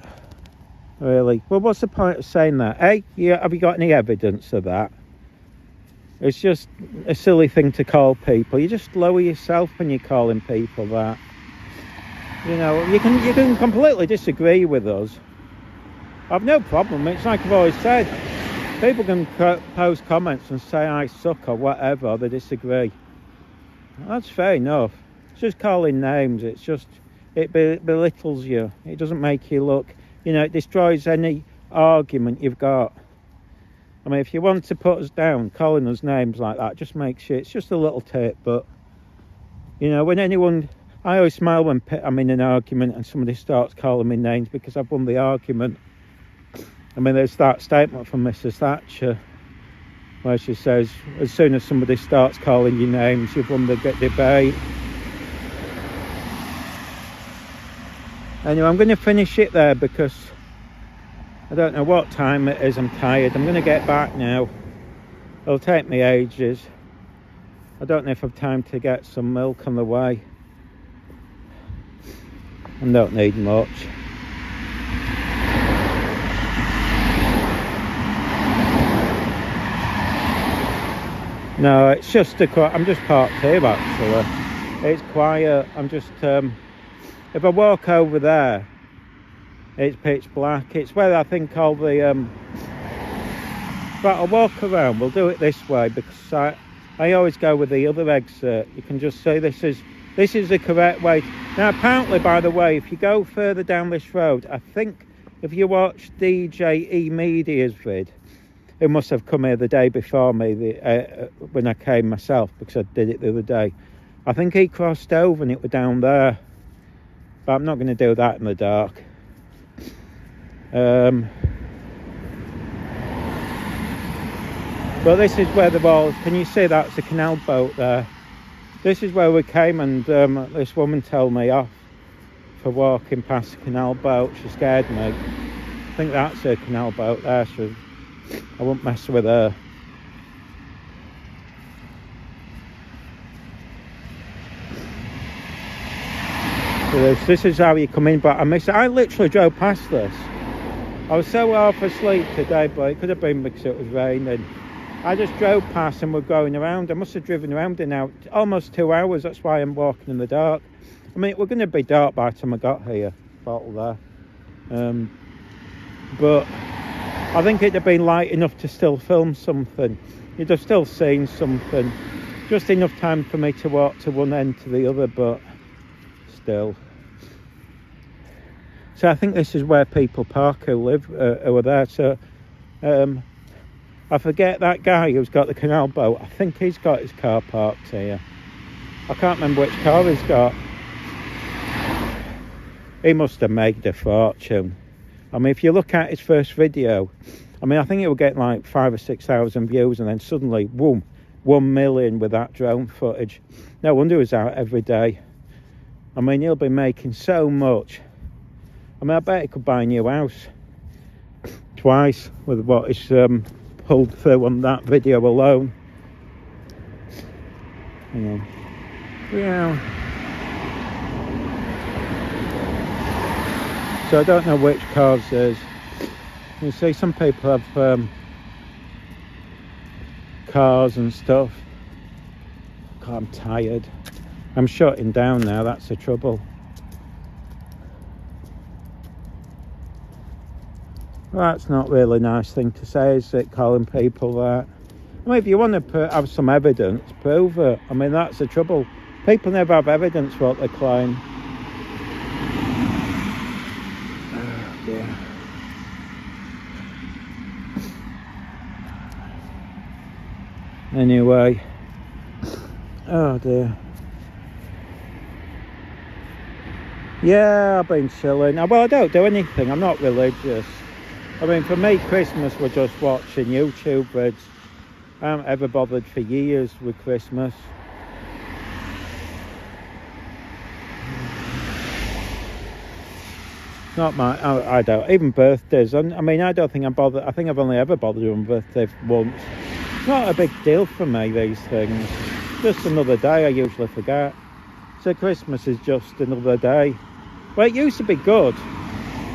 really. Well, what's the point of saying that? Hey, yeah, have you got any evidence of that? It's just a silly thing to call people. You just lower yourself when you're calling people that. You know, you can completely disagree with us. I've no problem. It's like I've always said. People can post comments and say I suck or whatever, or they disagree. That's fair enough. It's just calling names. It's just, it belittles you. It doesn't make you look, you know, it destroys any argument you've got. I mean, if you want to put us down, calling us names like that just makes you, it's just a little tip, but, you know, when anyone, I always smile when I'm in an argument and somebody starts calling me names because I've won the argument. I mean, there's that statement from Mrs. Thatcher where she says, as soon as somebody starts calling you names, you've won the debate. Anyway, I'm going to finish it there because I don't know what time it is. I'm tired. I'm going to get back now. It'll take me ages. I don't know if I've time to get some milk on the way. I don't need much. No, it's just I'm just parked here actually. It's quiet. I'm just if I walk over there, it's pitch black. It's where I think all the but I'll walk around. We'll do it this way because I always go with the other exit. You can just see this is the correct way. Now apparently, by the way, if you go further down this road, I think if you watch DJ E Media's vid, it must have come here the day before me when I came myself because I did it the other day. I think he crossed over and it was down there, but I'm not going to do that in the dark. But this is where the walls, can you see that's a canal boat there? This is where we came and this woman told me off for walking past the canal boat. She scared me. I think that's a canal boat there. I won't mess with her. So this is how you come in, but I literally drove past this. I was so half asleep today, but it could have been because it was raining. I just drove past and we're going around. I must have driven around in now almost 2 hours. That's why I'm walking in the dark. I mean, we're going to be dark by the time I got here. Bottle there. But I think it'd have been light enough to still film something. You'd have still seen something. Just enough time for me to walk to one end to the other, but still. So I think this is where people park who live, who are there. So I forget that guy who's got the canal boat. I think he's got his car parked here. I can't remember which car he's got. He must have made a fortune. I mean, if you look at his first video, I mean, I think it will get like 5,000 or 6,000 views, and then suddenly, boom, 1 million with that drone footage. No wonder he's out every day. I mean, he'll be making so much. I mean, I bet he could buy a new house twice with what he's pulled through on that video alone. Yeah. So I don't know which cars there's. You see, some people have cars and stuff. God, I'm tired. I'm shutting down now, that's the trouble. Well, that's not really a nice thing to say, is it, calling people that? I mean, if you want to have some evidence, prove it. I mean, that's the trouble. People never have evidence for what they claim. Oh, dear. Anyway. Oh, dear. Yeah, I've been chilling. Well, I don't do anything. I'm not religious. I mean, for me, Christmas was just watching YouTube vids. I haven't ever bothered for years with Christmas. Not my, I don't, even birthdays. I mean, I don't think I'm bothered. I think I've only ever bothered on birthday once. It's not a big deal for me, these things. Just another day, I usually forget. So Christmas is just another day. Well, it used to be good.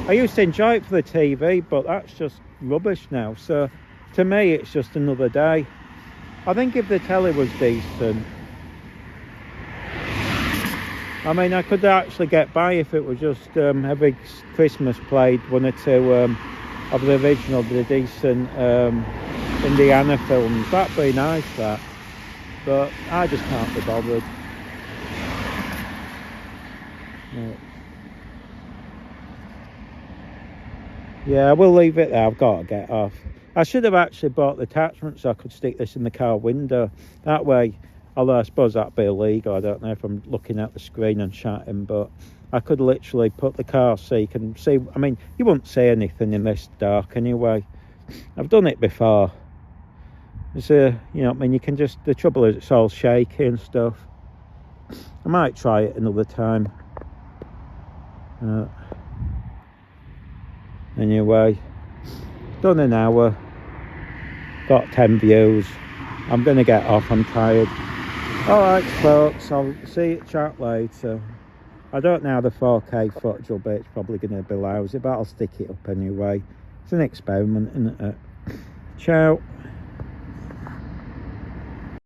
I used to enjoy it for the TV, but that's just rubbish now. So to me, it's just another day. I think if the telly was decent, I mean, I could actually get by if it was just every Christmas played one or two of the original, the decent Indiana films. That'd be nice, that. But I just can't be bothered. Yeah, I will leave it there. I've got to get off. I should have actually bought the attachment so I could stick this in the car window. That way, although I suppose that'd be illegal. I don't know if I'm looking at the screen and chatting, but I could literally put the car so you can see. I mean, you wouldn't see anything in this dark anyway. I've done it before. It's you know, I mean, you can just, the trouble is it's all shaky and stuff. I might try it another time. Anyway, done an hour, got 10 views. I'm gonna get off, I'm tired. Alright folks, I'll see you chat later. I don't know how the 4K footage will be, it's probably gonna be lousy, but I'll stick it up anyway. It's an experiment, isn't it? Ciao.